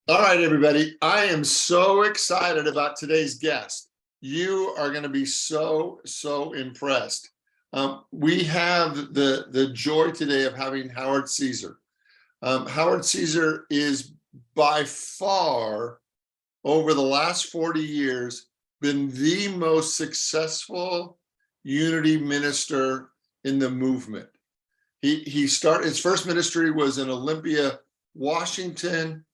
All right, everybody. I am so excited about today's guest. You are going to be so impressed. We have the joy today of having Howard Ceasar. Howard Ceasar is by far, over the last 40 years, been the most successful unity minister in the movement. He started, his first ministry was in Olympia, Washington.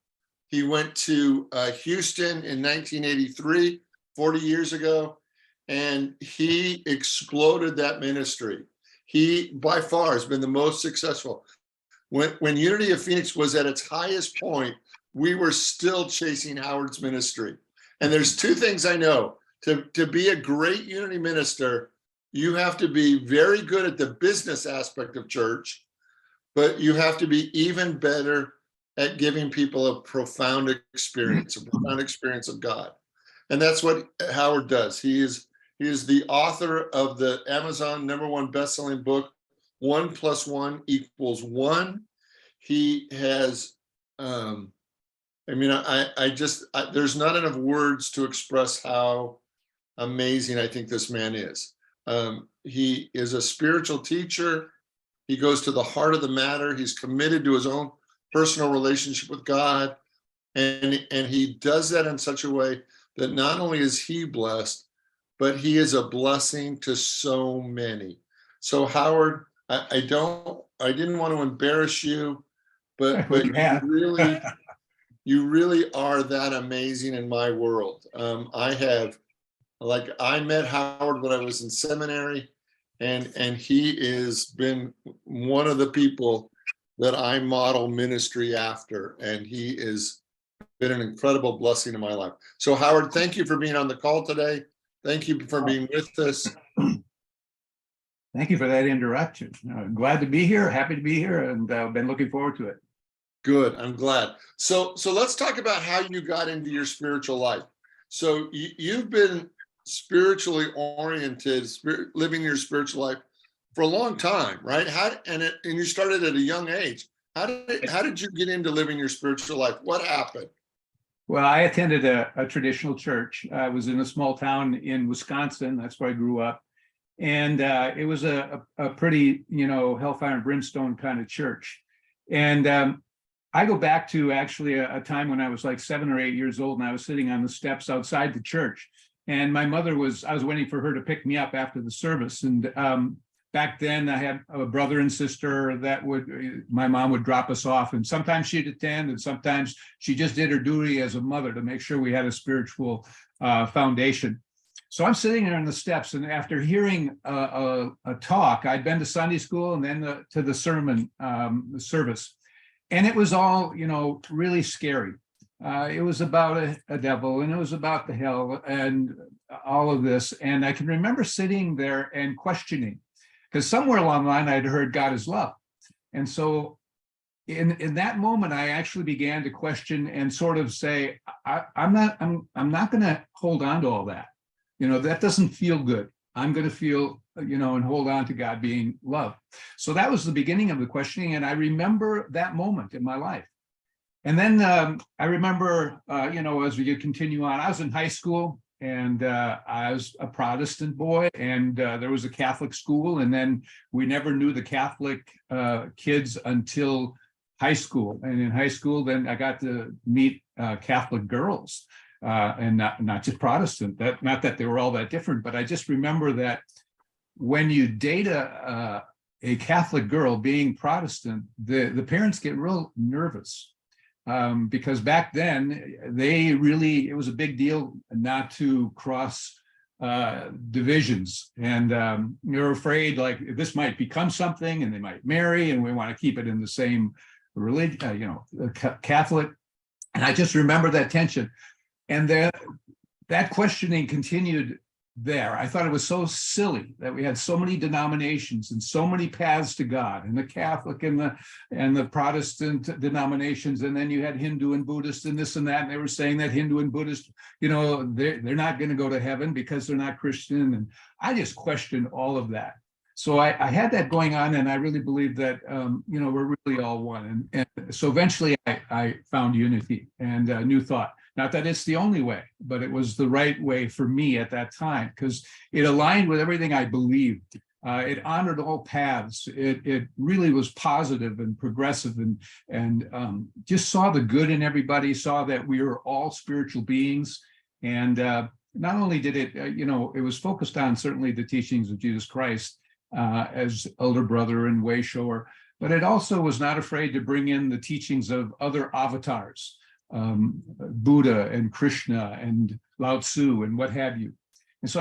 He went to Houston in 1983, 40 years ago, and he exploded that ministry. He, by far, has been the most successful. When Unity of Phoenix was at its highest point, we were still chasing Howard's ministry. And there's two things I know. To be a great Unity minister, you have to be very good at the business aspect of church, but you have to be even better at giving people a profound experience of God. And that's what Howard does. He is the author of the Amazon #1 best-selling book, 1 + 1 = 1. He has, there's not enough words to express how amazing I think this man is. He is a spiritual teacher. He goes to the heart of the matter. He's committed to his own personal relationship with God. And he does that in such a way that not only is he blessed, but he is a blessing to so many. So Howard, I didn't want to embarrass you, but you really are that amazing in my world. I met Howard when I was in seminary, and he has been one of the people that I model ministry after, and he has been an incredible blessing in my life. So Howard, thank you for being on the call today. Thank you for being with us. Thank you for that introduction. Glad to be here, happy to be here, and I've been looking forward to it. Good, I'm glad. So let's talk about how you got into your spiritual life. So you've been spiritually oriented, living your spiritual life for a long time, right? And you started at a young age. How did you get into living your spiritual life? What happened? Well, I attended a traditional church. I was in a small town in Wisconsin. That's where I grew up. And it was a pretty, hellfire and brimstone kind of church. And I go back to actually a time when I was like 7 or 8 years old, and I was sitting on the steps outside the church. And my mother I was waiting for her to pick me up after the service. And back then I had a brother and sister my mom would drop us off, and sometimes she'd attend, and sometimes she just did her duty as a mother to make sure we had a spiritual foundation. So I'm sitting there on the steps, and after hearing a talk, I'd been to Sunday school and then to the sermon service, and it was all, really scary. It was about a devil, and it was about the hell and all of this. And I can remember sitting there and questioning, because somewhere along the line I'd heard God is love. And so in that moment, I actually began to question and sort of say, I'm not going to hold on to all that. That doesn't feel good. I'm going to feel, and hold on to God being love. So that was the beginning of the questioning. And I remember that moment in my life. And then I remember, as we continue on, I was in high school, and I was a Protestant boy, and there was a Catholic school. And then we never knew the Catholic kids until high school. And in high school, then I got to meet Catholic girls. And not just Protestant. Not that they were all that different, but I just remember that when you date a Catholic girl, being Protestant, the parents get real nervous, because back then it was a big deal not to cross divisions, and you're afraid like this might become something, and they might marry, and we want to keep it in the same religion, Catholic. And I just remember that tension. And that questioning continued there. I thought it was so silly that we had so many denominations and so many paths to God, and the Catholic and the Protestant denominations, and then you had Hindu and Buddhist and this and that, and they were saying that Hindu and Buddhist, they're not going to go to heaven because they're not Christian. And I just questioned all of that. so I had that going on, and I really believe that we're really all one. And so eventually I found unity and new thought. Not that it's the only way, but it was the right way for me at that time because it aligned with everything I believed. It honored all paths. It really was positive and progressive, and just saw the good in everybody. Saw that we were all spiritual beings, and not only did it, it was focused on certainly the teachings of Jesus Christ as elder brother and way shower, but it also was not afraid to bring in the teachings of other avatars, Buddha and Krishna and Lao Tzu and what have you. And so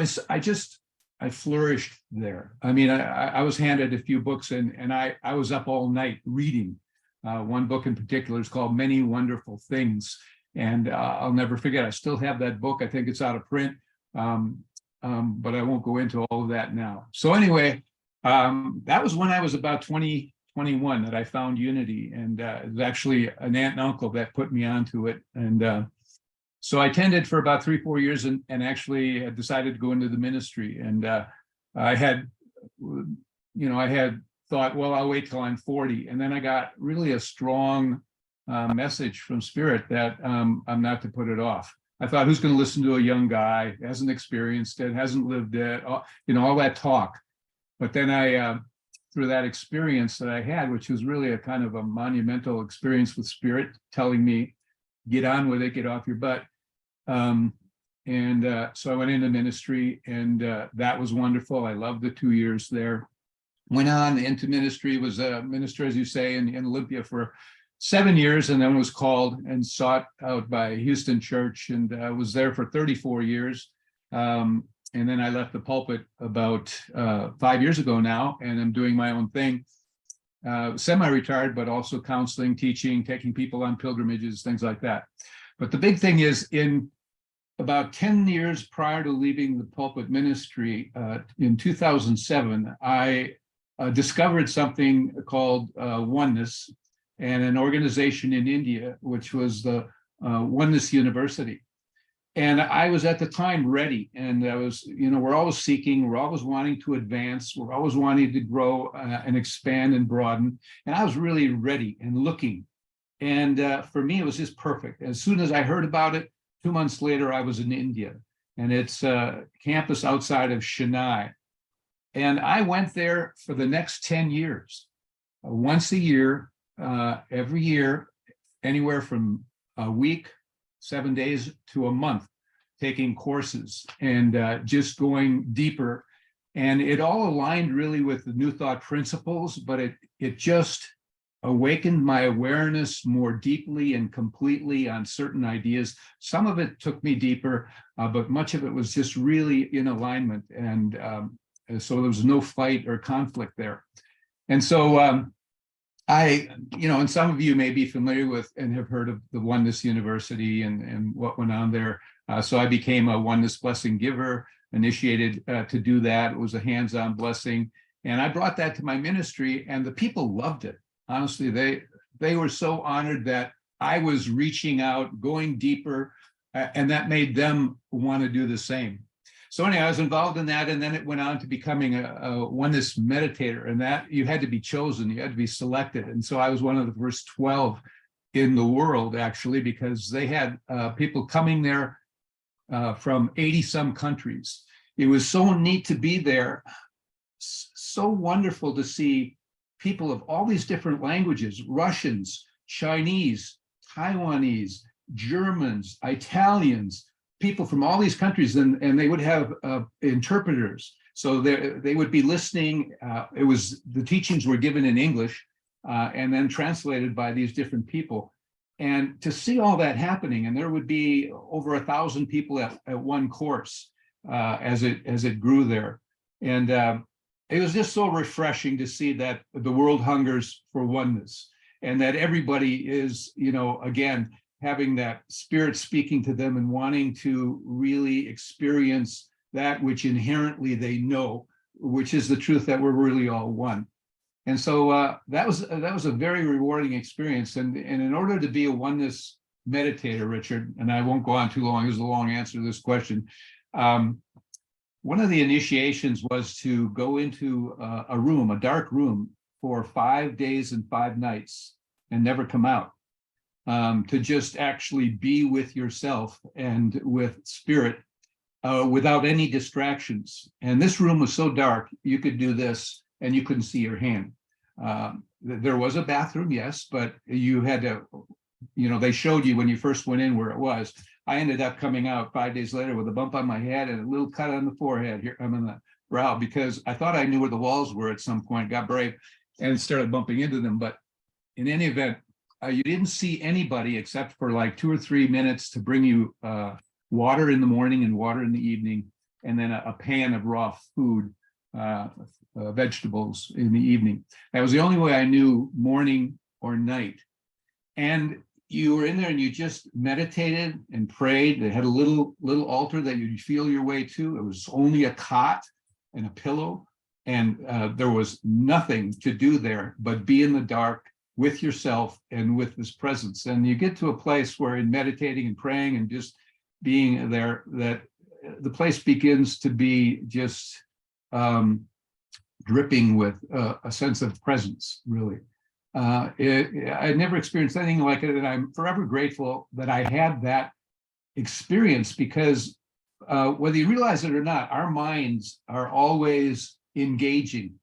I flourished there. I mean, I was handed a few books, and I was up all night reading. One book in particular is called Many Wonderful Things. And I'll never forget, I still have that book. I think it's out of print, but I won't go into all of that now. So anyway, that was when I was about 20, 21 that I found unity. And it was actually an aunt and uncle that put me onto it. And so I attended for about 3-4 years and actually decided to go into the ministry. And I had thought, well, I'll wait till I'm 40. And then I got really a strong message from Spirit that I'm not to put it off. I thought, who's going to listen to a young guy, hasn't experienced it, hasn't lived it, all that talk. But then I, through that experience that I had, which was really a kind of a monumental experience with Spirit telling me, get on with it, get off your butt. So I went into ministry, and that was wonderful. I loved the 2 years there. Went on into ministry, was a minister, as you say, in Olympia for 7 years, and then was called and sought out by Houston Church, and was there for 34 years. And then I left the pulpit about 5 years ago now, and I'm doing my own thing, semi-retired, but also counseling, teaching, taking people on pilgrimages, things like that. But the big thing is, in about 10 years prior to leaving the pulpit ministry, in 2007, I discovered something called oneness, and an organization in India, which was the Oneness University. And I was at the time ready, and I was, we're always seeking, we're always wanting to advance, we're always wanting to grow and expand and broaden. And I was really ready and looking. And for me, it was just perfect. As soon as I heard about it, 2 months later, I was in India, and it's a campus outside of Chennai. And I went there for the next 10 years, once a year, every year, anywhere from a week, 7 days to a month, taking courses and just going deeper. And it all aligned really with the New Thought principles, but it just awakened my awareness more deeply and completely on certain ideas. Some of it took me deeper, but much of it was just really in alignment. And so there was no fight or conflict there. And so and some of you may be familiar with and have heard of the Oneness University and what went on there. So I became a Oneness Blessing giver, initiated to do that. It was a hands-on blessing. And I brought that to my ministry, and the people loved it. Honestly, they were so honored that I was reaching out, going deeper, and that made them want to do the same. So anyway, I was involved in that, and then it went on to becoming a oneness meditator, and that you had to be chosen, you had to be selected. And so I was one of the first 12 in the world, actually, because they had people coming there from 80 some countries. It was so neat to be there, so wonderful to see people of all these different languages, Russians, Chinese, Taiwanese, Germans, Italians, people from all these countries, and they would have interpreters. So they would be listening. The teachings were given in English and then translated by these different people. And to see all that happening, and there would be over 1,000 people at one course as it grew there. And it was just so refreshing to see that the world hungers for oneness, and that everybody is, again, having that Spirit speaking to them and wanting to really experience that which inherently they know, which is the truth that we're really all one. And so that was a very rewarding experience. And in order to be a oneness meditator, Richard, and I won't go on too long, here's a long answer to this question. one of the initiations was to go into a room, a dark room, for 5 days and 5 nights and never come out. To just actually be with yourself and with spirit without any distractions. And this room was so dark, you could do this and you couldn't see your hand. There was a bathroom, yes, but you had to, they showed you when you first went in where it was. I ended up coming out 5 days later with a bump on my head and a little cut on the forehead here, I'm in the brow, because I thought I knew where the walls were at some point, got brave and started bumping into them. But in any event, you didn't see anybody except for like 2 or 3 minutes to bring you water in the morning and water in the evening, and then a pan of raw food, vegetables in the evening. That was the only way I knew, morning or night. And you were in there and you just meditated and prayed. They had a little altar that you'd feel your way to. It was only a cot and a pillow, and there was nothing to do there but be in the dark with yourself and with this presence. And you get to a place where, in meditating and praying and just being there, that the place begins to be just dripping with a sense of presence, really. I never experienced anything like it, and I'm forever grateful that I had that experience, because whether you realize it or not, our minds are always engaging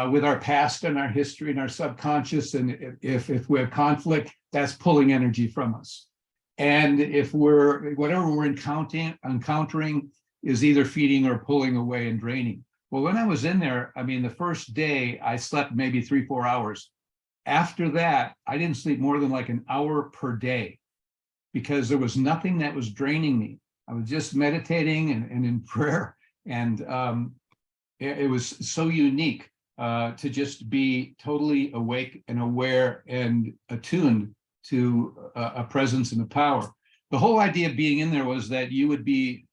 with our past and our history and our subconscious. And if we have conflict, that's pulling energy from us. And if whatever we're encountering is either feeding or pulling away and draining. Well, when I was in there, I mean, the first day I slept maybe 3-4 hours. After that, I didn't sleep more than like an hour per day, because there was nothing that was draining me. I was just meditating and in prayer. And it was so unique to just be totally awake and aware and attuned to a presence and a power. The whole idea of being in there was that you would be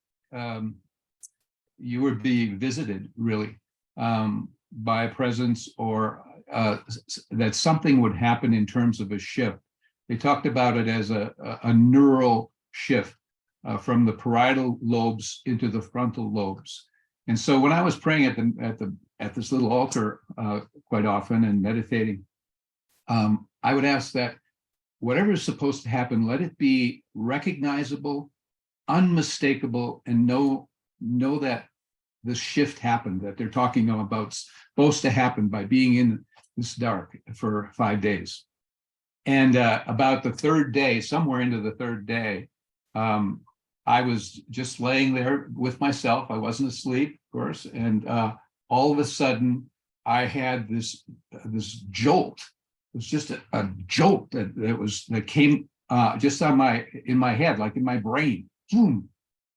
visited, really, by a presence, or that something would happen in terms of a shift. They talked about it as a neural shift from the parietal lobes into the frontal lobes. And so when I was praying at this little altar quite often and meditating, I would ask that whatever is supposed to happen, let it be recognizable, unmistakable, and know that this shift happened, that they're talking about supposed to happen by being in this dark for 5 days. And about the third day, somewhere into the third day, I was just laying there with myself. I wasn't asleep, of course. And all of a sudden, I had this jolt. It was just a jolt that came just in my head, like in my brain. Boom.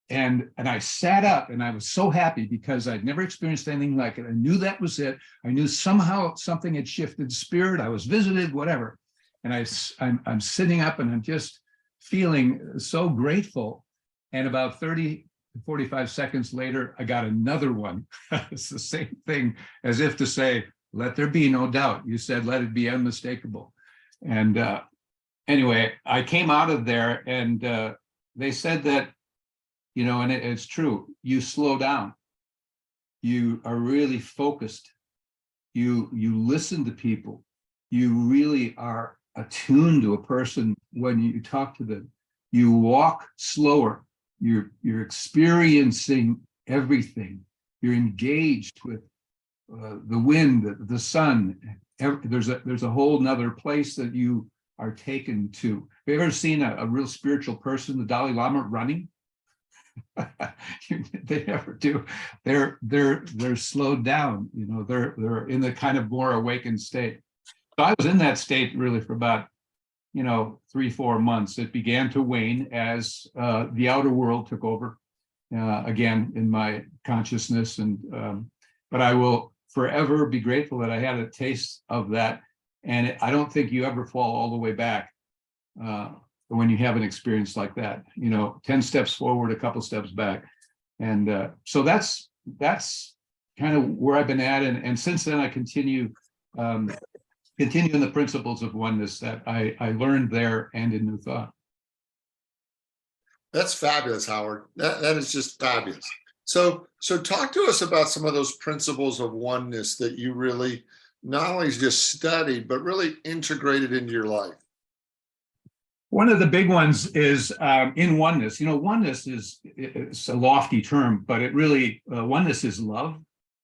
And I sat up, and I was so happy because I'd never experienced anything like it. I knew that was it. I knew somehow something had shifted spirit. I was visited, whatever. And I'm sitting up, and I'm just feeling so grateful. And about 30 to 45 seconds later, I got another one. It's the same thing, as if to say, let there be no doubt. You said, let it be unmistakable. And anyway, I came out of there, and they said that, and it's true, you slow down. You are really focused. You listen to people. You really are attuned to a person when you talk to them. You walk slower. You're experiencing everything. You're engaged with the wind, the sun. There's a whole nother place that you are taken to. Have you ever seen a real spiritual person, the Dalai Lama, running? They never do. They're slowed down. They're in the kind of more awakened state. So I was in that state really for about 3-4 months. It began to wane as the outer world took over again in my consciousness. And but I will forever be grateful that I had a taste of that. And I don't think you ever fall all the way back when you have an experience like that. 10 steps forward, a couple steps back. And so that's kind of where I've been at. And since then, I continue in the principles of oneness that I learned there and in New Thought. That's fabulous, Howard. That is just fabulous. So talk to us about some of those principles of oneness that you really not only just studied, but really integrated into your life. One of the big ones is in oneness. Oneness it's a lofty term, but it really, oneness is love,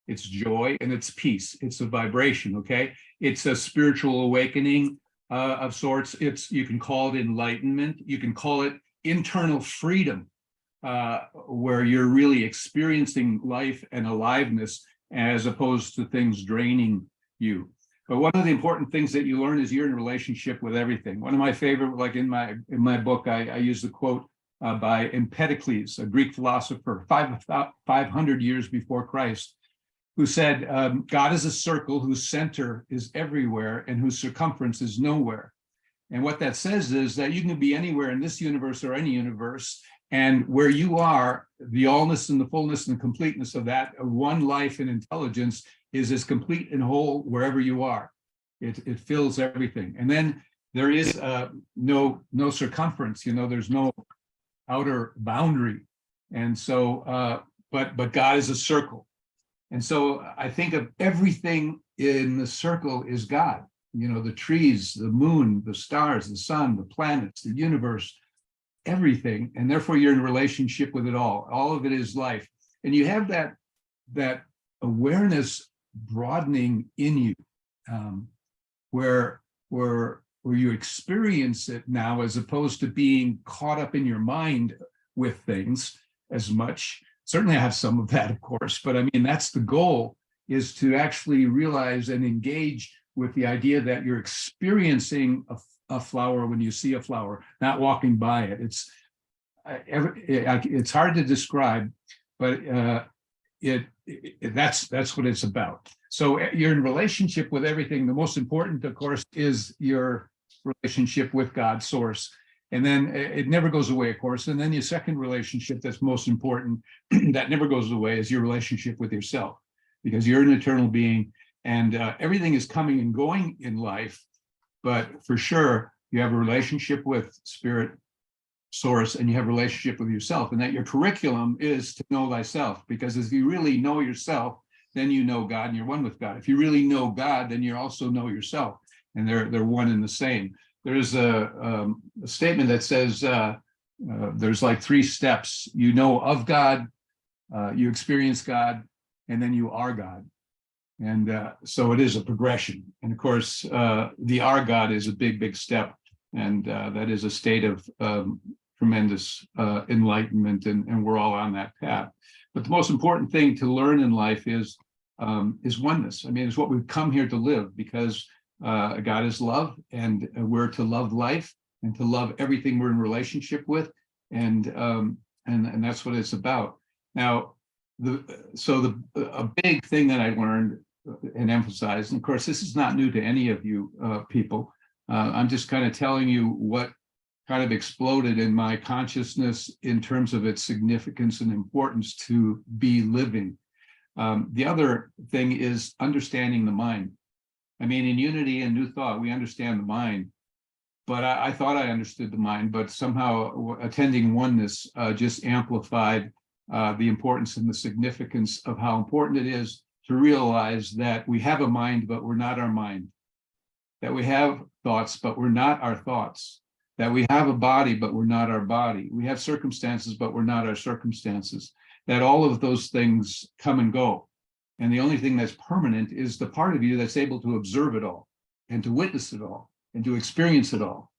it's joy, and it's peace. It's a vibration, okay? It's a spiritual awakening of sorts. You can call it enlightenment. You can call it internal freedom, where you're really experiencing life and aliveness as opposed to things draining you. But one of the important things that you learn is you're in a relationship with everything. One of my favorite, like in my book, I use the quote by Empedocles, a Greek philosopher, 500 years before Christ, who said, God is a circle whose center is everywhere and whose circumference is nowhere. And what that says is that you can be anywhere in this universe or any universe, and where you are, the allness and the fullness and the completeness of that one life and intelligence is as complete and whole wherever you are. It fills everything. And then there is no circumference, there's no outer boundary. And so, but God is a circle. And so I think of everything in the circle is God. The trees, the moon, the stars, the sun, the planets, the universe, everything. And therefore you're in a relationship with it all. All of it is life. And you have that awareness broadening in you, where you experience it now, as opposed to being caught up in your mind with things as much. Certainly I have some of that, of course, but I mean, that's the goal, is to actually realize and engage with the idea that you're experiencing a flower when you see a flower, not walking by it. It's hard to describe, but that's what it's about. So you're in relationship with everything. The most important, of course, is your relationship with God, source. And then it never goes away, of course. And then your second relationship that's most important, that never goes away, is your relationship with yourself, because you're an eternal being, and everything is coming and going in life. But for sure, you have a relationship with spirit, source, and you have a relationship with yourself, and that your curriculum is to know thyself, because if you really know yourself, then you know God and you're one with God. If you really know God, then you also know yourself, and they're one and the same. There's a statement that says there's like 3 steps. You know of God, you experience God, and then you are God. And so it is a progression. And of course, the our God is a big step, and that is a state of tremendous enlightenment, and we're all on that path. But the most important thing to learn in life is oneness. I mean, it's what we've come here to live, because God is love, and we're to love life and to love everything we're in relationship with, and that's what it's about. Now, a big thing that I learned and emphasized, and of course, this is not new to any of you people. I'm just kind of telling you what kind of exploded in my consciousness in terms of its significance and importance to be living. The other thing is understanding the mind. I mean, in Unity and New Thought, we understand the mind, but I thought I understood the mind, but somehow attending oneness just amplified the importance and the significance of how important it is to realize that we have a mind, but we're not our mind, that we have thoughts, but we're not our thoughts, that we have a body, but we're not our body, we have circumstances, but we're not our circumstances, that all of those things come and go. And the only thing that's permanent is the part of you that's able to observe it all and to witness it all and to experience it all.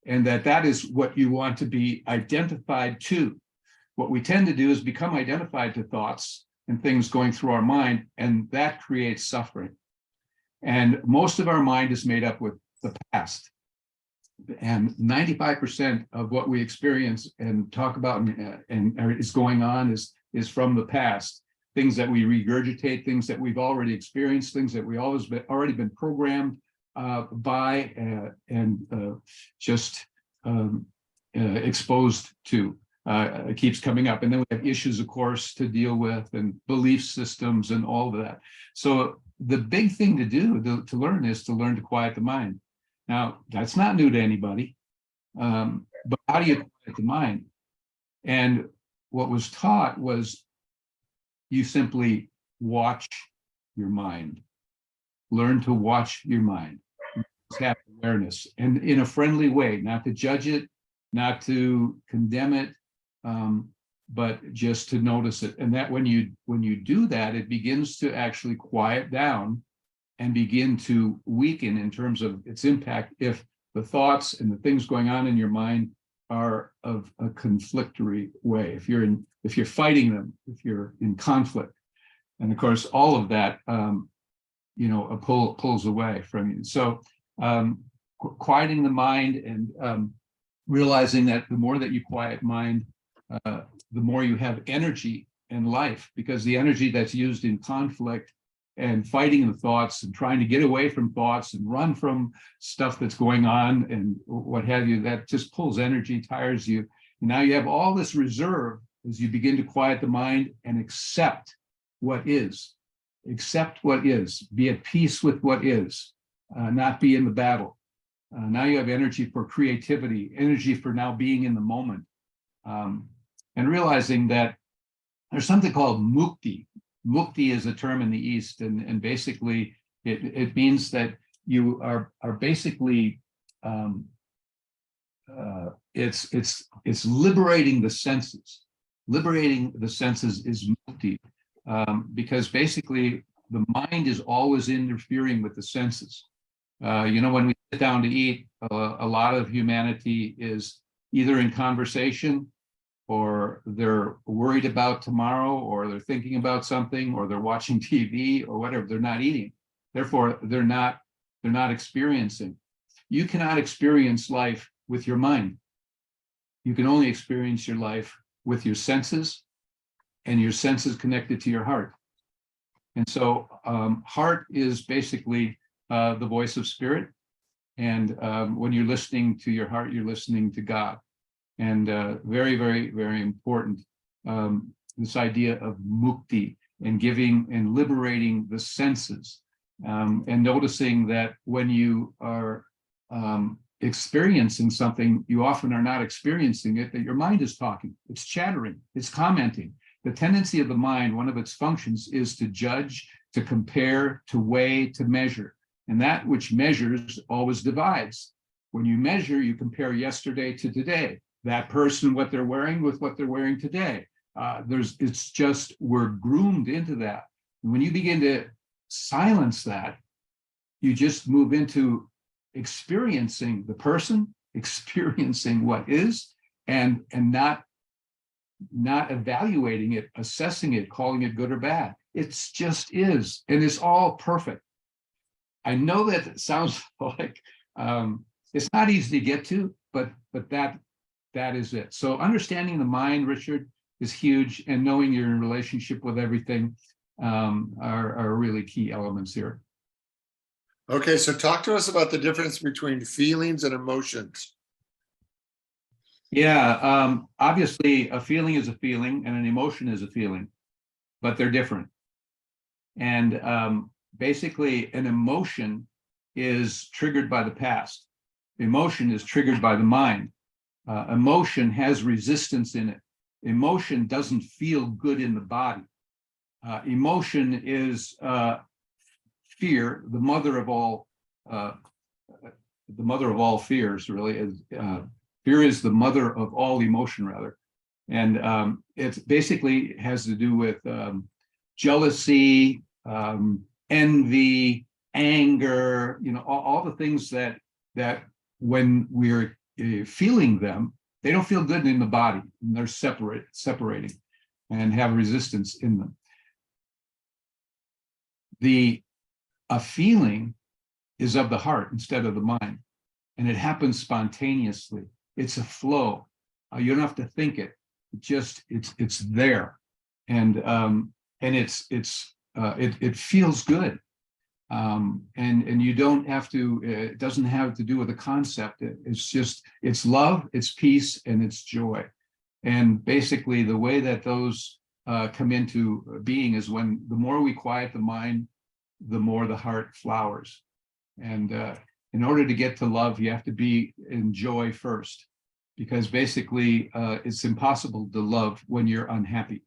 And that is what you want to be identified to. What we tend to do is become identified to thoughts and things going through our mind, and that creates suffering. And most of our mind is made up with the past. And 95% of what we experience and talk about and is going on is from the past. Things that we regurgitate, things that we've already experienced, things that we already been programmed by and just exposed to. It keeps coming up. And then we have issues, of course, to deal with, and belief systems and all of that. So the big thing to do, to learn, is to learn to quiet the mind. Now, that's not new to anybody, but how do you quiet the mind? And what was taught was you simply watch your mind. Learn to watch your mind. Have awareness, and in a friendly way, not to judge it, not to condemn it, but just to notice it. And that when you do that, it begins to actually quiet down and begin to weaken in terms of its impact if the thoughts and the things going on in your mind are of a conflictory way. If you're fighting them, if you're in conflict, and of course all of that pulls away from you. So quieting the mind and realizing that the more that you quiet mind, the more you have energy in life, because the energy that's used in conflict and fighting the thoughts and trying to get away from thoughts and run from stuff that's going on and what have you, that just pulls energy, tires you. And now you have all this reserve as you begin to quiet the mind and accept what is. Accept what is. Be at peace with what is, not be in the battle. Now you have energy for creativity, energy for now being in the moment, and realizing that there's something called mukti. Mukti is a term in the East, and basically it means that you are basically it's liberating the senses. Liberating the senses is mukti, because basically the mind is always interfering with the senses. When we sit down to eat, a lot of humanity is either in conversation, or they're worried about tomorrow, or they're thinking about something, or they're watching TV or whatever. They're not eating. Therefore, they're not experiencing. You cannot experience life with your mind. You can only experience your life with your senses, and your senses connected to your heart. And so heart is basically the voice of spirit. And when you're listening to your heart, you're listening to God. And very, very, very important, this idea of mukti, and giving and liberating the senses, and noticing that when you are experiencing something, you often are not experiencing it, that your mind is talking, it's chattering, it's commenting. The tendency of the mind, one of its functions is to judge, to compare, to weigh, to measure. And that which measures always divides. When you measure, you compare yesterday to today. That person, what they're wearing with what they're wearing today. We're groomed into that. And when you begin to silence that, you just move into experiencing the person, experiencing what is, and not evaluating it, assessing it, calling it good or bad. It's just is, and it's all perfect. I know that it sounds like it's not easy to get to, but that is it. So understanding the mind, Richard, is huge, and knowing you're in relationship with everything are really key elements here. Okay, so talk to us about the difference between feelings and emotions. Yeah, obviously a feeling is a feeling and an emotion is a feeling, but they're different. And basically an emotion is triggered by the past. Emotion is triggered by the mind. Emotion has resistance in it. Emotion doesn't feel good in the body. Emotion is fear, the mother of all fears, really. Fear is the mother of all emotion, rather. And it basically has to do with jealousy, envy, anger, all the things that when we're feeling them, they don't feel good in the body, and they're separating and have resistance in them. A feeling is of the heart instead of the mind, and it happens spontaneously. It's a flow. You don't have to think it. It's there, and it feels good. And you don't have to. It doesn't have to do with a concept. It's love, it's peace, and it's joy. And basically, the way that those come into being is when the more we quiet the mind, the more the heart flowers. And in order to get to love, you have to be in joy first, because basically it's impossible to love when you're unhappy.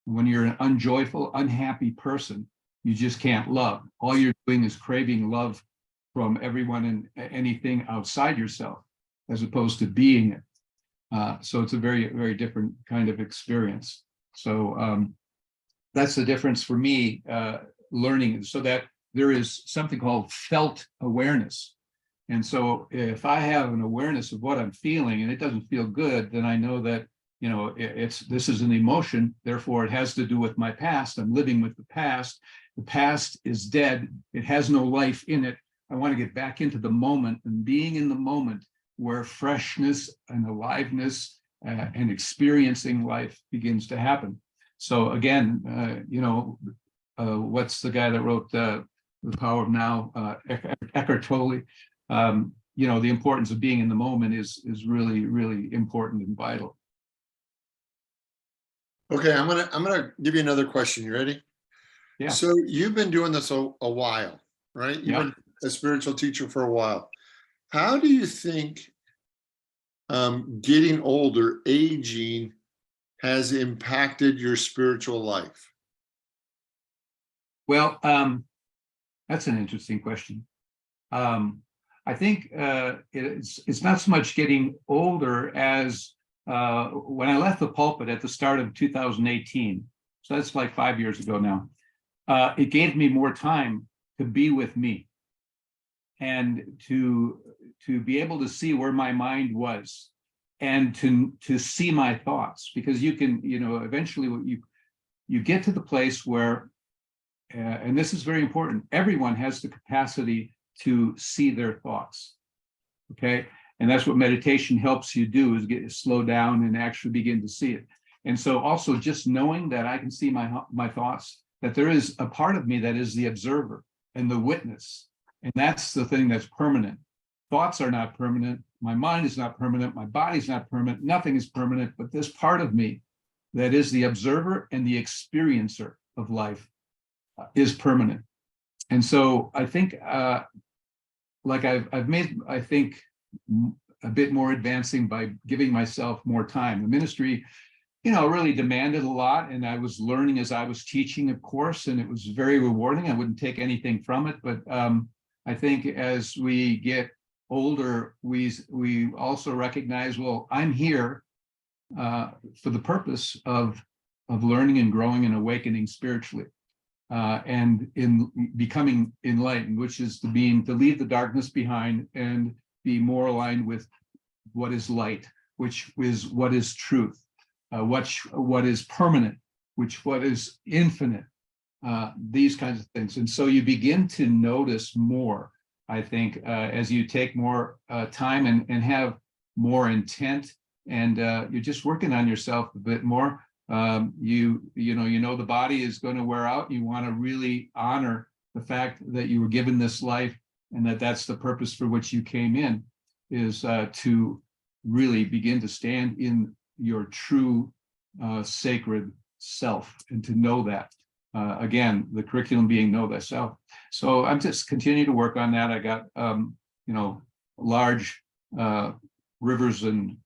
When you're an unjoyful, unhappy person, you just can't love. All you're doing is craving love from everyone and anything outside yourself, as opposed to being it. So it's a very, very different kind of experience. So that's the difference for me, learning, so that there is something called felt awareness. And so if I have an awareness of what I'm feeling and it doesn't feel good, then I know that, this is an emotion, therefore it has to do with my past. I'm living with the past. The past is dead. It has no life in it. I want to get back into the moment, and being in the moment where freshness and aliveness and experiencing life begins to happen. So again, what's the guy that wrote The Power of Now, Eckhart Tolle? The importance of being in the moment is really, really important and vital. Okay, I'm gonna give you another question. You ready? Yeah. So you've been doing this a while, right? You've been a spiritual teacher for a while. How do you think getting older, aging, has impacted your spiritual life? Well, that's an interesting question. I think it's not so much getting older as when I left the pulpit at the start of 2018. So that's like 5 years ago now. It gave me more time to be with me and to be able to see where my mind was, and to see my thoughts, because you can, eventually you get to the place where, and this is very important, everyone has the capacity to see their thoughts. Okay. And that's what meditation helps you do, is slow down and actually begin to see it. And so also just knowing that I can see my thoughts, that there is a part of me that is the observer and the witness. And that's the thing that's permanent. Thoughts are not permanent. My mind is not permanent. My body's not permanent. Nothing is permanent. But this part of me that is the observer and the experiencer of life is permanent. And so I think, I've made, I think, a bit more advancing by giving myself more time. The ministry, really demanded a lot, and I was learning as I was teaching, of course, and it was very rewarding. I wouldn't take anything from it, but I think as we get older, we also recognize, well, I'm here for the purpose of learning and growing and awakening spiritually, and in becoming enlightened, which is to leave the darkness behind and be more aligned with what is light, which is what is truth, what is permanent, what is infinite, these kinds of things. And so you begin to notice more, I think, as you take more time and have more intent, and you're just working on yourself a bit more. The body is going to wear out. You want to really honor the fact that you were given this life, and that's the purpose for which you came in, is to really begin to stand in your true sacred self, and to know that. Again, the curriculum being know thyself. So I'm just continuing to work on that. I got large rivers and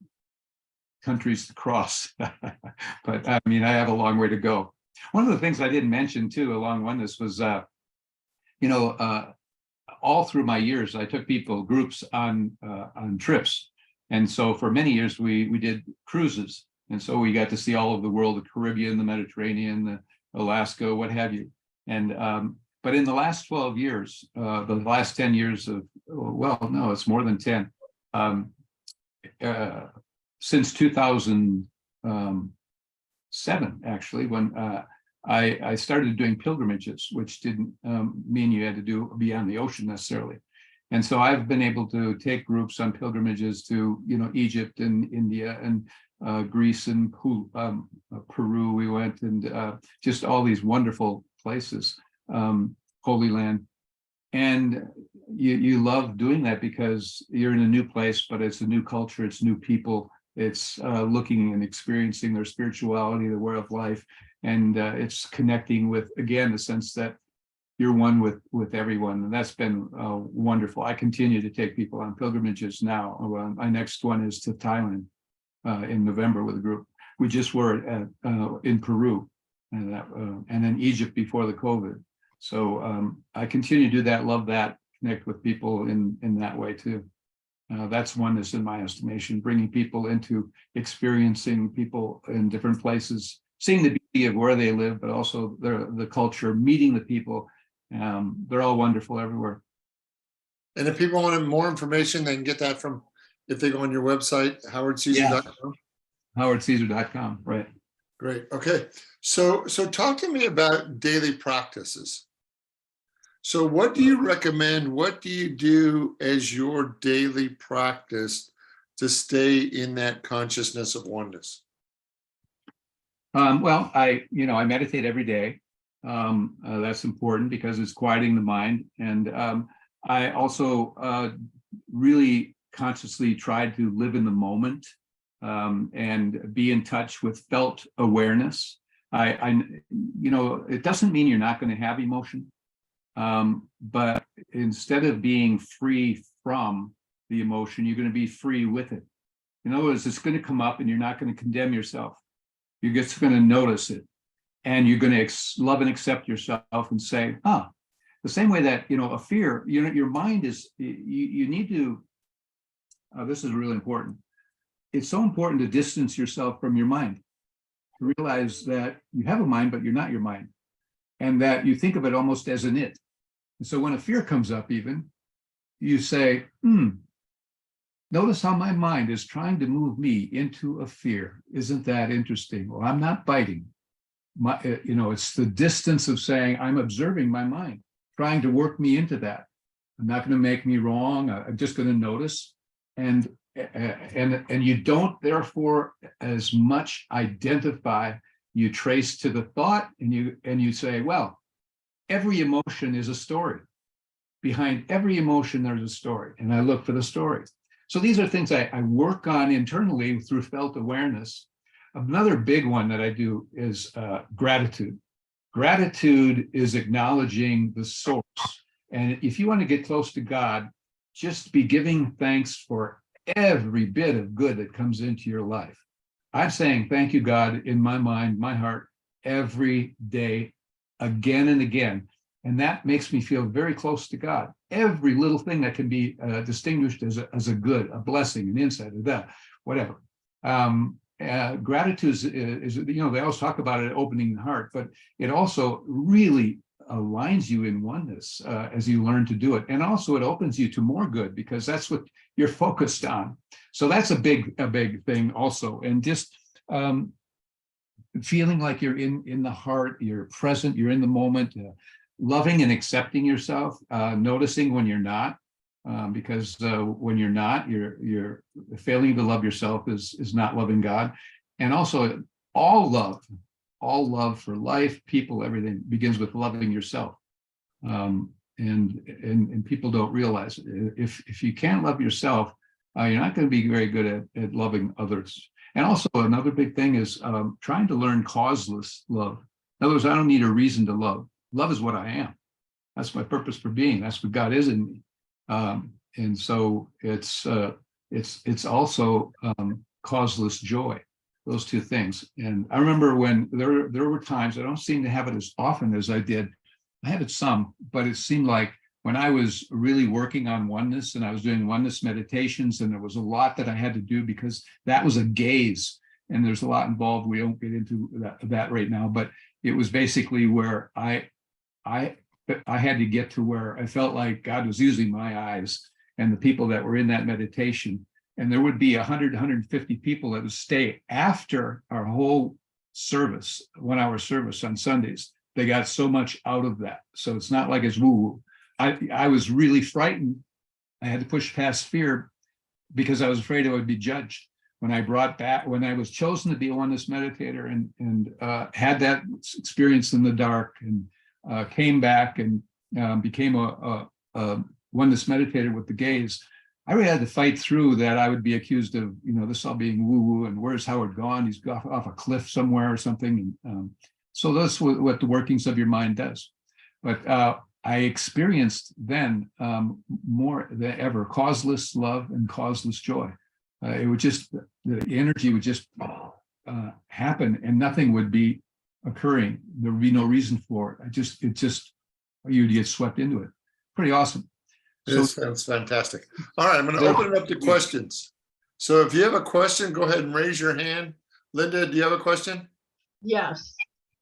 countries to cross, but I have a long way to go. One of the things I didn't mention too along oneness was, all through my years, I took groups on trips, and so for many years we did cruises, and so we got to see all over the world: the Caribbean, the Mediterranean, Alaska, what have you. And but in the last 12 years, the last 10 years of, well, no, it's more than 10. Since 2007, actually, when I started doing pilgrimages, which didn't mean you had to be on the ocean necessarily. And so I've been able to take groups on pilgrimages to, Egypt and India and Greece and Peru. We went, and just all these wonderful places, Holy Land. And you love doing that because you're in a new place, but it's a new culture, it's new people. It's looking and experiencing their spirituality, their way of life, and it's connecting with, again, the sense that you're one with everyone, and that's been wonderful. I continue to take people on pilgrimages now. My next one is to Thailand in November with a group. We just were in Peru, and then Egypt before the COVID. So I continue to do that, love that, connect with people in that way too. That's oneness in my estimation, bringing people into experiencing people in different places, seeing the beauty of where they live, but also the culture, meeting the people. They're all wonderful everywhere. And if people wanted more information, they can get that from, if they go on your website, howardcaesar.com. howardcaesar.com, right. Great. Okay. So talk to me about daily practices. So what do you recommend? What do you do as your daily practice to stay in that consciousness of oneness? Well, I meditate every day. That's important because it's quieting the mind. And I also really consciously try to live in the moment and be in touch with felt awareness. It doesn't mean you're not going to have emotion. But instead of being free from the emotion, you're going to be free with it. In other words, it's going to come up and you're not going to condemn yourself. You're just going to notice it. And you're going to love and accept yourself and say, the same way that, a fear, your mind is, you need to, this is really important. It's so important to distance yourself from your mind, to realize that you have a mind, but you're not your mind. And that you think of it almost as an it. And so when a fear comes up even, you say, notice how my mind is trying to move me into a fear. Isn't that interesting? Well, I'm not biting. It's the distance of saying, I'm observing my mind, trying to work me into that. I'm not going to make me wrong. I'm just going to notice. And you don't therefore as much identify. You trace to the thought and you say, well, every emotion is a story. Behind every emotion, there's a story. And I look for the story. So these are things I work on internally through felt awareness. Another big one that I do is gratitude. Gratitude is acknowledging the source. And if you want to get close to God, just be giving thanks for every bit of good that comes into your life. I'm saying, thank you, God, in my mind, my heart, every day, again and again. And that makes me feel very close to God. Every little thing that can be distinguished as a good, a blessing, an insight, or that, whatever. Gratitude is, they always talk about it opening the heart, but it also really aligns you in oneness as you learn to do it. And also it opens you to more good because that's what you're focused on. So that's a big thing also. And just feeling like you're in the heart, you're present, you're in the moment, loving and accepting yourself, noticing when you're not, because when you're not, you're failing to love yourself is not loving God. And also all love for life, people, everything begins with loving yourself. And people don't realize it. If you can't love yourself, you're not going to be very good at loving others. And also another big thing is trying to learn causeless love. In other words, I don't need a reason to love. Love is what I am. That's my purpose for being. That's what God is in me. And so it's also causeless joy. Those two things. And I remember when there were times, I don't seem to have it as often as I did. I had it some, but it seemed like when I was really working on oneness and I was doing oneness meditations, and there was a lot that I had to do because that was a gaze. And there's a lot involved. We don't get into that right now, but it was basically where I had to get to where I felt like God was using my eyes and the people that were in that meditation. And there would be 100, 150 people that would stay after our whole service, 1 hour service on Sundays. They got so much out of that. So it's not like it's woo-woo. I was really frightened. I had to push past fear because I was afraid I would be judged. When I was chosen to be a oneness meditator and had that experience in the dark and came back and became a oneness meditator with the gaze, I really had to fight through that. I would be accused of, this all being woo-woo and where's Howard gone? He's off a cliff somewhere or something. And, so that's what the workings of your mind does. But I experienced then more than ever causeless love and causeless joy. It would just, the energy would just happen and nothing would be occurring. There would be no reason for it. You'd get swept into it. Pretty awesome. So This sounds fantastic. All right, I'm going to open it up to questions. So if you have a question, go ahead and raise your hand. Linda, do you have a question? Yes.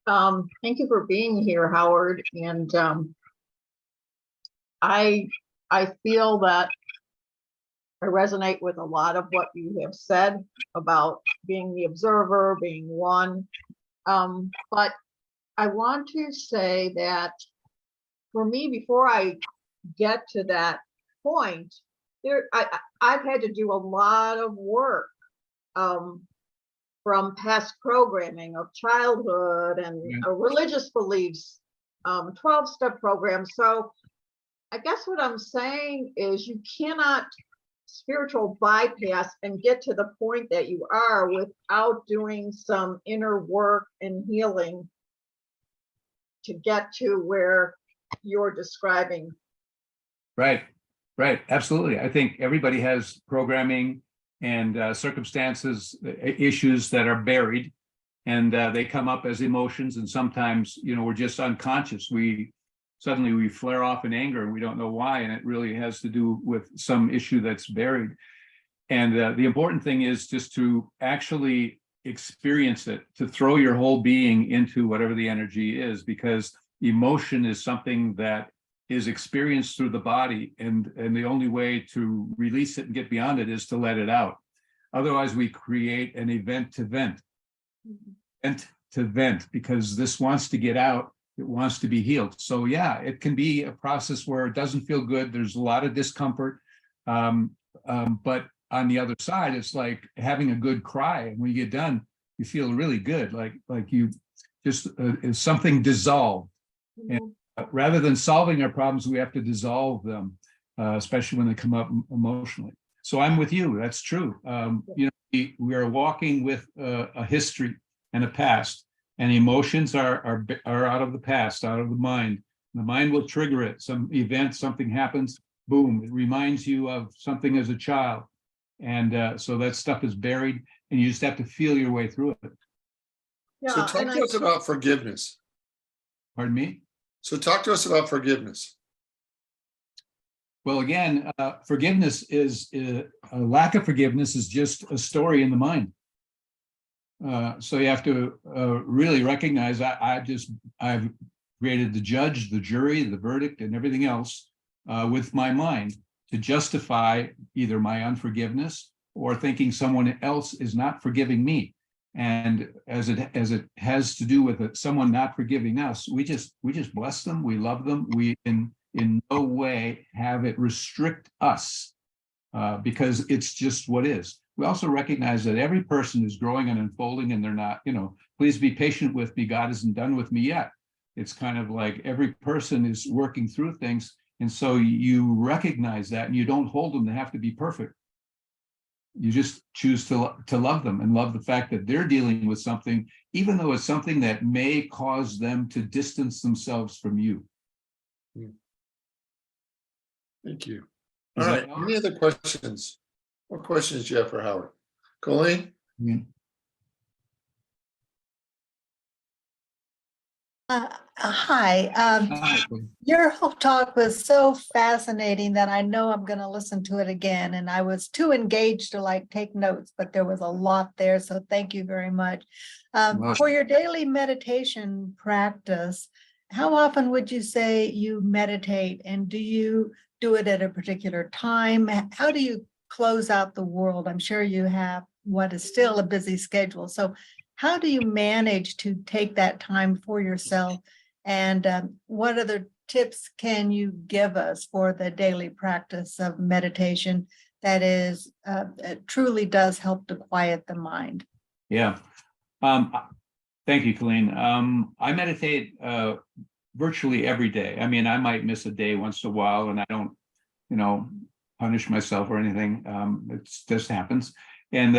Thank you for being here, Howard. And I feel that I resonate with a lot of what you have said about being the observer, being one. But I want to say that for me, before I get to that point, I've had to do a lot of work from past programming of childhood and religious beliefs, 12-step programs. So I guess what I'm saying is you cannot spiritual bypass and get to the point that you are without doing some inner work and healing to get to where you're describing. Right, absolutely. I think everybody has programming and circumstances, issues that are buried, and they come up as emotions. And sometimes, we're just unconscious. We suddenly flare off in anger and we don't know why. And it really has to do with some issue that's buried. And the important thing is just to actually experience it, to throw your whole being into whatever the energy is, because emotion is something that is experienced through the body, and the only way to release it and get beyond it is to let it out. Otherwise, we create an event to vent, because this wants to get out, it wants to be healed. So yeah, it can be a process where it doesn't feel good. There's a lot of discomfort, but on the other side, it's like having a good cry, and when you get done, you feel really good, like you just something dissolved. And rather than solving our problems, we have to dissolve them, especially when they come up emotionally. So I'm with you. That's true. We are walking with a history and a past, and emotions are out of the past, out of the mind. The mind will trigger it. Some event, something happens, boom, it reminds you of something as a child. And so that stuff is buried, and you just have to feel your way through it. Yeah, So talk to us about forgiveness. Pardon me? So talk to us about forgiveness. Well, again, forgiveness is a lack of forgiveness is just a story in the mind. So you have to really recognize I've created the judge, the jury, the verdict, and everything else with my mind to justify either my unforgiveness or thinking someone else is not forgiving me. And as it has to do with someone not forgiving us, we just bless them, we love them, we in no way have it restrict us because it's just what is. We also recognize that every person is growing and unfolding, and they're not, please be patient with me, God isn't done with me yet. It's kind of like every person is working through things, and so you recognize that, and you don't hold them to have to be perfect. You just choose to love them and love the fact that they're dealing with something, even though it's something that may cause them to distance themselves from you. Thank you. All right. Any other questions? What questions do you have for Howard? Colleen? Hi. Your whole talk was so fascinating that I know I'm going to listen to it again. And I was too engaged to take notes, but there was a lot there. So thank you very much. For your daily meditation practice, how often would you say you meditate, and do you do it at a particular time? How do you close out the world? I'm sure you have what is still a busy schedule. So how do you manage to take that time for yourself? And what other tips can you give us for the daily practice of meditation that is it truly does help to quiet the mind? Yeah. Thank you, Colleen. I meditate virtually every day. I mean, I might miss a day once in a while, and I don't, punish myself or anything. It just happens, and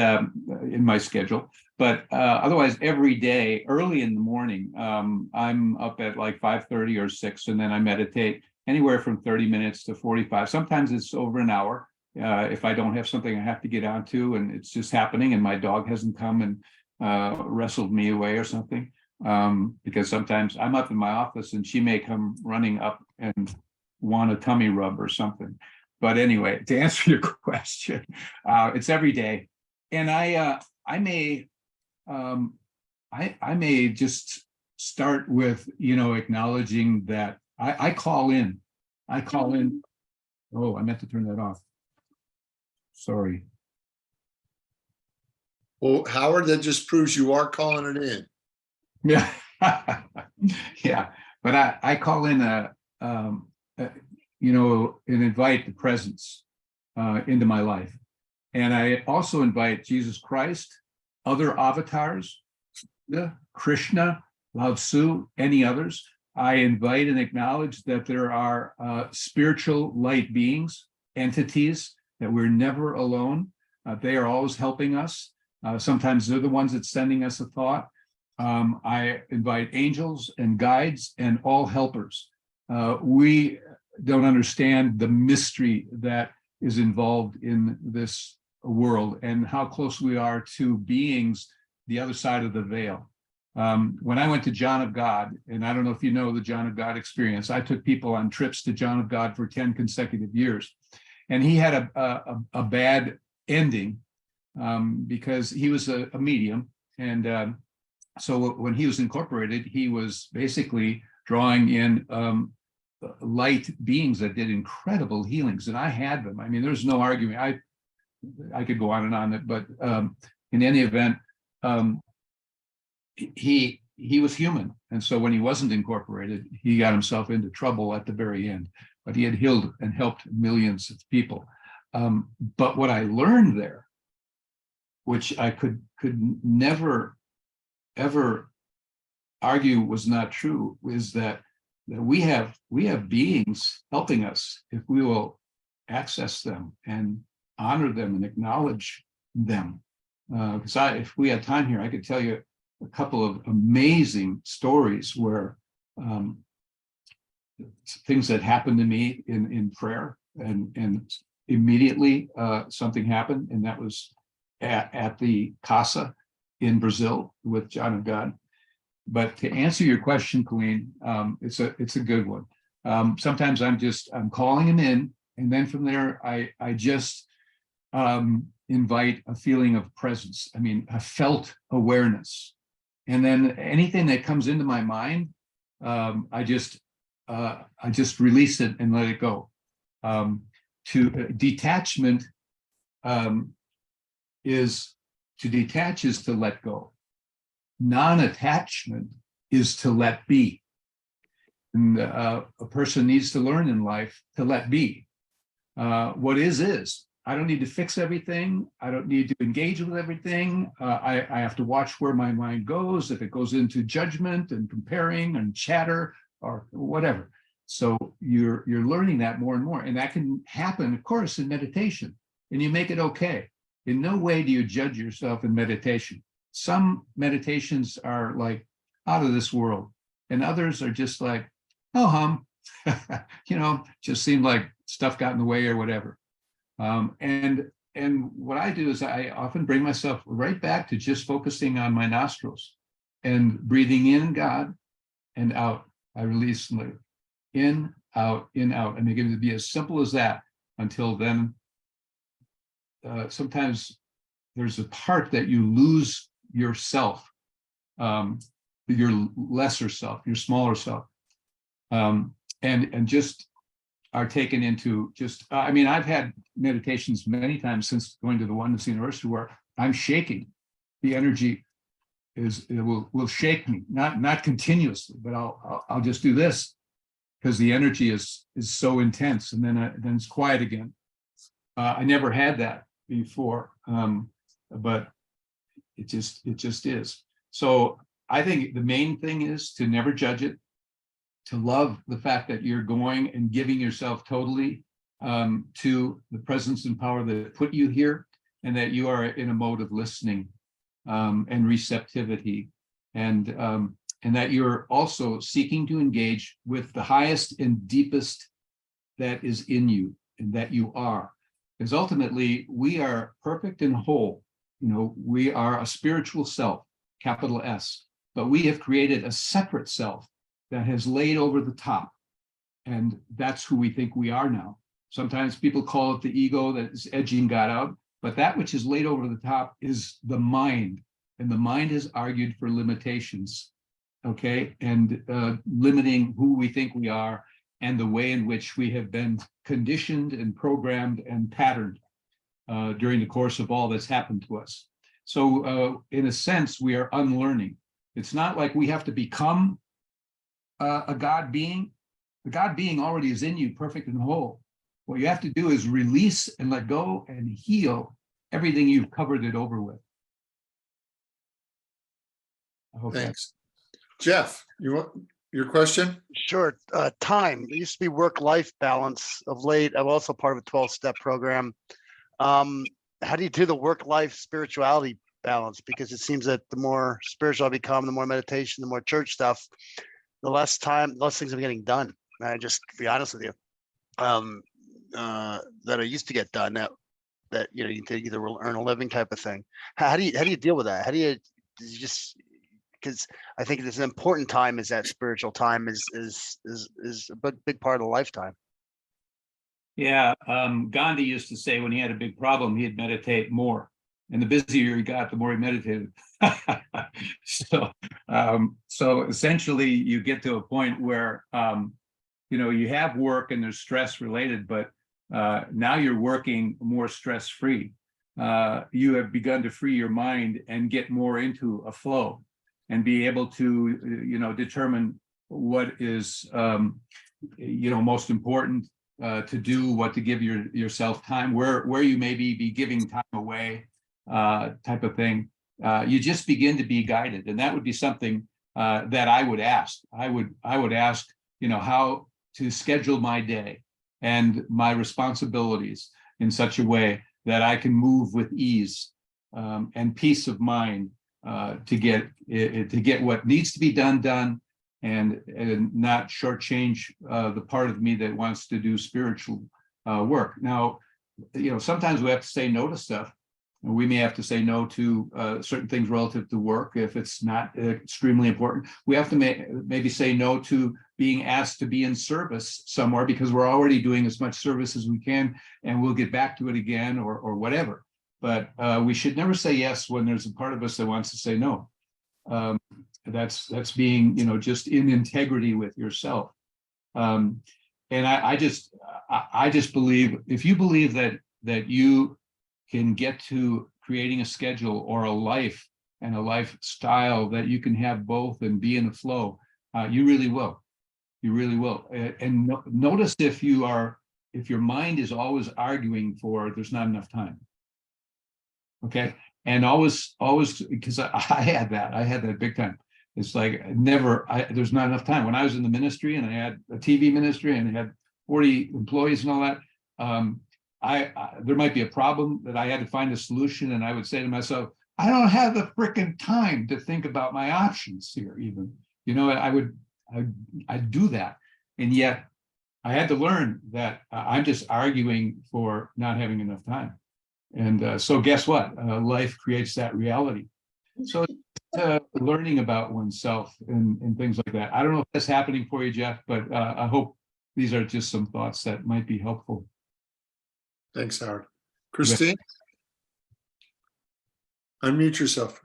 in my schedule. But otherwise, every day, early in the morning, I'm up at like 5:30 or 6, and then I meditate anywhere from 30 minutes to 45. Sometimes it's over an hour if I don't have something I have to get onto, and it's just happening, and my dog hasn't come and wrestled me away or something. Because sometimes I'm up in my office and she may come running up and want a tummy rub or something. But anyway, to answer your question, it's every day. And I may just start with, acknowledging that I call in. Oh, I meant to turn that off. Sorry. Well, Howard, that just proves you are calling it in. Yeah. Yeah. But I call in and invite the presence into my life. And I also invite Jesus Christ, other avatars, Krishna, Lao Tzu, any others. I invite and acknowledge that there are spiritual light beings, entities, that we're never alone. They are always helping us. Sometimes they're the ones that's sending us a thought. I invite angels and guides and all helpers. We don't understand the mystery that is involved in this world and how close we are to beings the other side of the veil. When I went to John of God, and I don't know if you know the John of God experience, I took people on trips to John of God for 10 consecutive years. And he had a bad ending because he was a medium. And so when he was incorporated, he was basically drawing in light beings that did incredible healings. And I had them. I mean, there's no argument. I could go on and on, but in any event, he was human. And so when he wasn't incorporated, he got himself into trouble at the very end. But he had healed and helped millions of people. But what I learned there, which I could never, ever argue was not true, is that we have beings helping us if we will access them and honor them and acknowledge them. Because if we had time here, I could tell you a couple of amazing stories where things that happened to me in prayer, and immediately something happened, and that was at the Casa in Brazil with John of God. But to answer your question, Colleen, it's a good one. Sometimes I'm calling him in, and then from there I just invite a feeling of presence. I mean, a felt awareness, and then anything that comes into my mind, I just release it and let it go. Detachment is to let go. Non-attachment is to let be. And a person needs to learn in life to let be. What is. I don't need to fix everything. I don't need to engage with everything. I have to watch where my mind goes, if it goes into judgment and comparing and chatter or whatever. So you're learning that more and more. And that can happen, of course, in meditation. And you make it okay. In no way do you judge yourself in meditation. Some meditations are like out of this world, and others are just like, oh hum, just seemed like stuff got in the way or whatever. And what I do is I often bring myself right back to just focusing on my nostrils and breathing in God and out. I release in, out, in, out. And it can be as simple as that until then. Sometimes there's a part that you lose yourself, your lesser self, your smaller self, and just are taken into I've had meditations many times since going to the Oneness University where I'm shaking. The energy will shake me, not continuously, but I'll just do this because the energy is so intense, and then it's quiet again. I never had that before, but it just is. So I think the main thing is to never judge it, to love the fact that you're going and giving yourself totally to the presence and power that put you here, and that you are in a mode of listening and receptivity, and that you're also seeking to engage with the highest and deepest that is in you and that you are. Because ultimately, we are perfect and whole. We are a spiritual self, capital S. but we have created a separate self that has laid over the top. And that's who we think we are now. Sometimes people call it the ego that is edging God out, but that which is laid over the top is the mind. And the mind has argued for limitations, okay? And limiting who we think we are and the way in which we have been conditioned and programmed and patterned during the course of all that's happened to us. So in a sense, we are unlearning. It's not like we have to become a God being. The God being already is in you, perfect and whole. What you have to do is release and let go and heal everything you've covered it over with. I hope Thanks. Jeff, you want your question? Sure. Time. It used to be work-life balance. Of late, I'm also part of a 12-step program. How do you do the work-life spirituality balance? Because it seems that the more spiritual I become, the more meditation, the more church stuff, the less things I'm getting done. And I just, to be honest with you, that I used to get done. That you know, you could either earn a living type of thing. How do you deal with that? How do you just, because I think this important time is that spiritual time is a big part of the lifetime. Yeah, Gandhi used to say when he had a big problem, he'd meditate more. And the busier he got, the more he meditated. So essentially, you get to a point where you have work and there's stress related, but now you're working more stress-free. You have begun to free your mind and get more into a flow and be able to, determine what is, most important to do, what to give yourself time, where you maybe be giving time away, type of thing. You just begin to be guided, and that would be something that I would ask. I would ask, how to schedule my day and my responsibilities in such a way that I can move with ease and peace of mind to get what needs to be done, and not shortchange the part of me that wants to do spiritual work. Now, sometimes we have to say no to stuff. We may have to say no to certain things relative to work if it's not extremely important. We have to maybe say no to being asked to be in service somewhere because we're already doing as much service as we can, and we'll get back to it again or whatever. But we should never say yes when there's a part of us that wants to say no. That's being, just in integrity with yourself. And I just believe, if you believe that you can get to creating a schedule or a life and a lifestyle that you can have both and be in the flow, you really will. You really will. And notice if your mind is always arguing for there's not enough time. Okay. And always, because I had that big time. It's like there's not enough time. When I was in the ministry and I had a TV ministry and I had 40 employees and all that, there might be a problem that I had to find a solution, and I would say to myself, I don't have the frickin' time to think about my options here. Even, I'd do that, and yet I had to learn that I'm just arguing for not having enough time. And so guess what? Life creates that reality. So learning about oneself and things like that. I don't know if that's happening for you, Jeff, but I hope these are just some thoughts that might be helpful. Thanks, Howard. Christine, unmute yourself.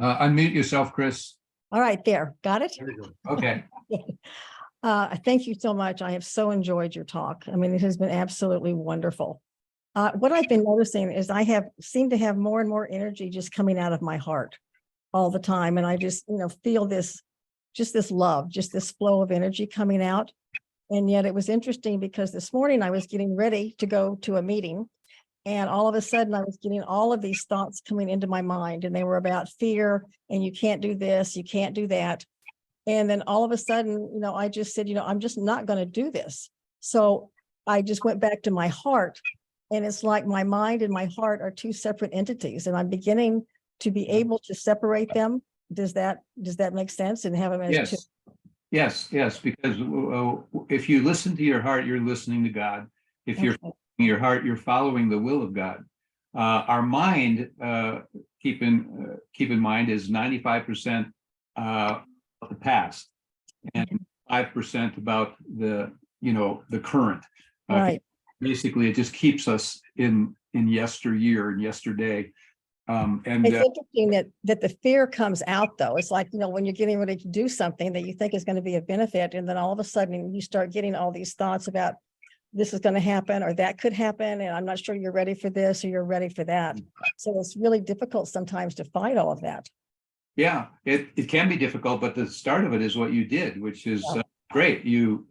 Unmute yourself, Chris. All right, there. Got it? There you go. Okay. Thank you so much. I have so enjoyed your talk. I mean, it has been absolutely wonderful. What I've been noticing is I seem to have more and more energy just coming out of my heart all the time. And I just, feel this love, just this flow of energy coming out. And yet it was interesting because this morning I was getting ready to go to a meeting, and all of a sudden I was getting all of these thoughts coming into my mind, and they were about fear and you can't do this, you can't do that. And then all of a sudden, I just said, I'm just not going to do this. So I just went back to my heart, and it's like my mind and my heart are two separate entities, and I'm beginning to be able to separate them. Does that make sense? And have them as two? Yes, because if you listen to your heart, you're listening to God. If you're following your heart, you're following the will of God. Our mind, keep in mind, is 95% of the past and 5% about the current. Right. Basically, it just keeps us in yesteryear and yesterday. And It's interesting that the fear comes out though. It's like, when you're getting ready to do something that you think is going to be a benefit, and then all of a sudden you start getting all these thoughts about this is going to happen or that could happen. And I'm not sure you're ready for this or you're ready for that. So it's really difficult sometimes to fight all of that. yeah, it can be difficult, but the start of it is what you did, which is Yeah. great. You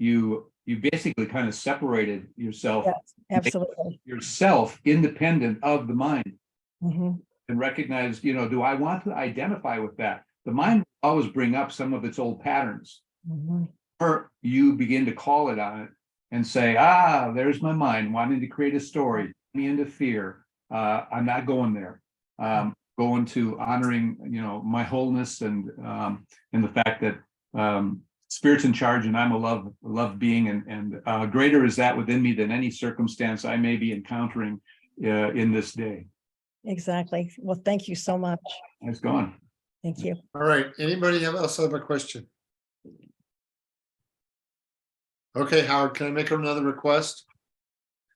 basically kind of separated yourself, Yes, absolutely. yourself independent of the mind, Mhm. and recognize, do I want to identify with that? The mind will always bring up some of its old patterns, Mhm. or you begin to call it on it and say, there's my mind wanting to create a story, me into fear. I'm not going there. Going to honoring, my wholeness and the fact that Spirit's in charge and I'm a love being, and greater is that within me than any circumstance I may be encountering in this day. Exactly. Well, thank you so much. It's gone. Thank you. All right, anybody else have a question? Okay, Howard, can I make another request?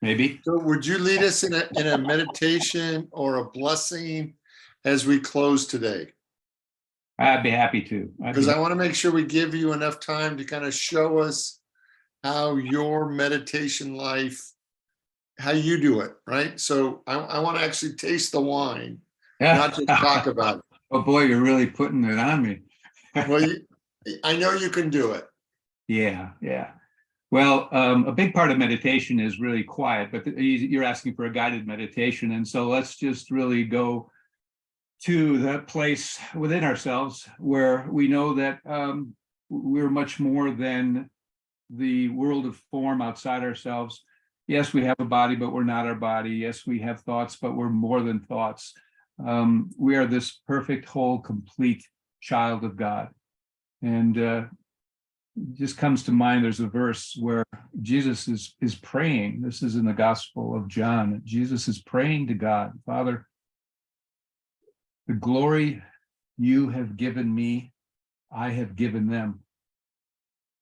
Maybe. So would you lead us in a meditation or a blessing as we close today? I'd be happy to. Because I want to make sure we give you enough time to kind of show us how your meditation life, how you do it, right? So I want to actually taste the wine, not just talk about it. Oh boy, you're really putting it on me. Well, I know you can do it. Yeah. Well, a big part of meditation is really quiet, but you're asking for a guided meditation. And so let's just really go to that place within ourselves where we know that we're much more than the world of form outside ourselves. Yes, we have a body, but we're not our body. Yes, we have thoughts, but we're more than thoughts. We are this perfect, whole, complete child of God. And just comes to mind, there's a verse where Jesus is praying. This is in the Gospel of John. Jesus is praying to God, Father, the glory you have given me, I have given them,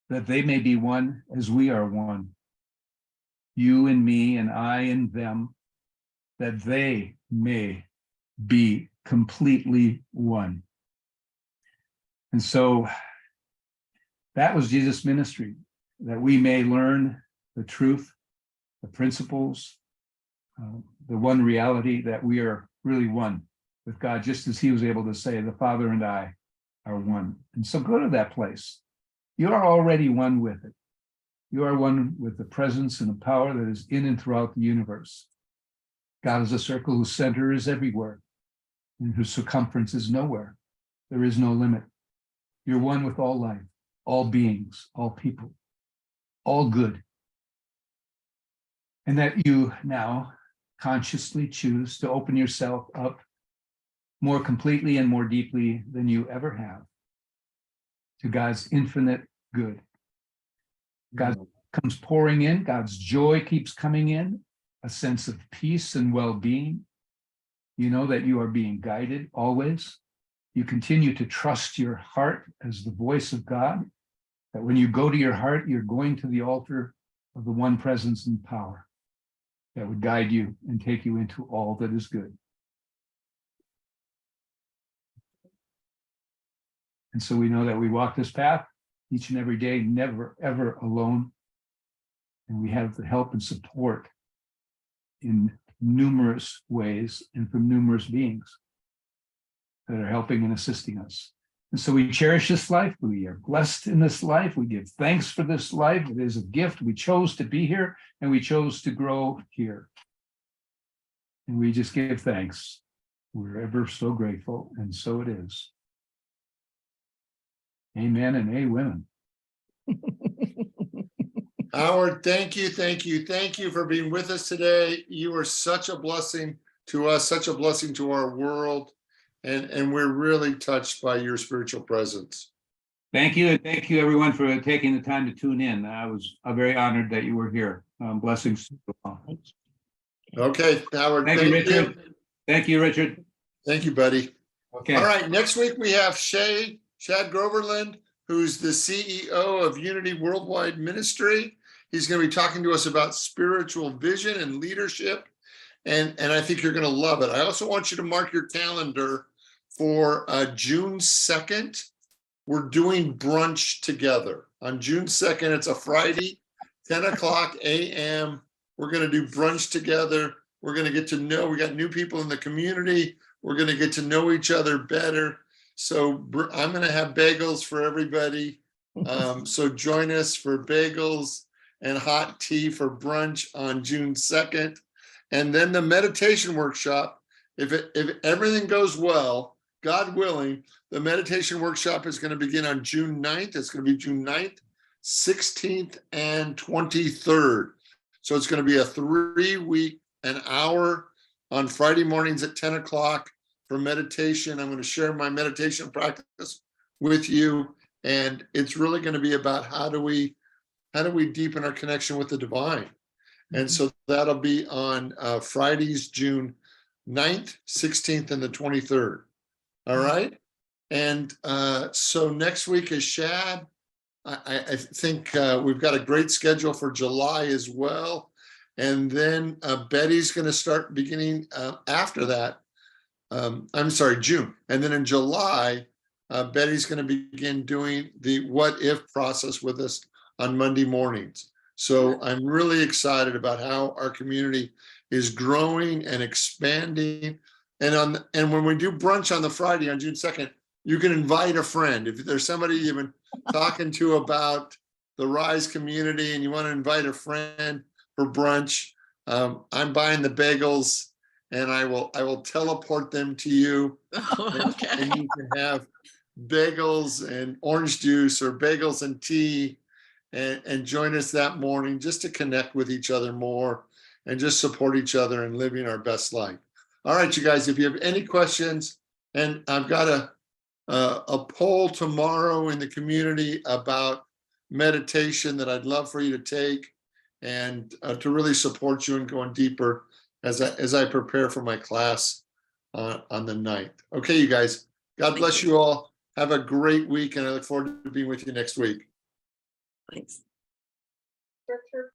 that they may be one as we are one. You and me and I and them, that they may be completely one. And so that was Jesus' ministry, that we may learn the truth, the principles, the one reality that we are really one with God, just as he was able to say, the Father and I are one. And so go to that place. You are already one with it. You are one with the presence and the power that is in and throughout the universe. God is a circle whose center is everywhere and whose circumference is nowhere. There is no limit. You're one with all life, all beings, all people, all good. And that you now consciously choose to open yourself up more completely and more deeply than you ever have to God's infinite good. God comes pouring in, God's joy keeps coming in, a sense of peace and well-being. You know that you are being guided always. You continue to trust your heart as the voice of God, that when you go to your heart, you're going to the altar of the one presence and power that would guide you and take you into all that is good. And so we know that we walk this path each and every day, never, ever alone. And we have the help and support in numerous ways and from numerous beings that are helping and assisting us. And so we cherish this life. We are blessed in this life. We give thanks for this life. It is a gift. We chose to be here and we chose to grow here. And we just give thanks. We're ever so grateful. And so it is. Amen and amen. Howard, thank you for being with us today. You are such a blessing to us, such a blessing to our world, and we're really touched by your spiritual presence. Thank you, and thank you everyone for taking the time to tune in. I was very honored that you were here. Blessings to you all. Okay, Howard, Thank you, Richard. Thank you, Richard. Thank you, buddy. Okay. All right, next week we have Shad Groverland, who's the CEO of Unity Worldwide Ministry. He's going to be talking to us about spiritual vision and leadership. And I think you're going to love it. I also want you to mark your calendar for June 2nd. We're doing brunch together. On June 2nd, it's a Friday, 10 o'clock a.m. We're going to do brunch together. We're going to get to know, we got new people in the community. We're going to get to know each other better. So I'm going to have bagels for everybody. So join us for bagels and hot tea for brunch on June 2nd. And then the meditation workshop, if everything goes well, God willing, the meditation workshop is going to begin on June 9th. It's going to be June 9th, 16th, and 23rd. So it's going to be a 3-week, an hour on Friday mornings at 10 o'clock for meditation. I'm going to share my meditation practice with you. And it's really going to be about how do we deepen our connection with the divine. And so that'll be on Fridays, June 9th, 16th, and the 23rd. All right. And so next week is Shad. I think we've got a great schedule for July as well. And then Betty's going to start beginning after that. I'm sorry, June. And then in July, Betty's going to begin doing the what if process with us on Monday mornings. So I'm really excited about how our community is growing and expanding. And when we do brunch on the Friday on June 2nd, you can invite a friend. If there's somebody you've been talking to about the Rise community and you want to invite a friend for brunch, I'm buying the bagels and I will teleport them to you. Okay. And you can have bagels and orange juice or bagels and tea and join us that morning just to connect with each other more and just support each other in living our best life. All right, you guys, if you have any questions, and I've got a poll tomorrow in the community about meditation that I'd love for you to take and to really support you in going deeper as I prepare for my class on the 9th. Okay, you guys, God bless you all. Have a great week, and I look forward to being with you next week. Thanks.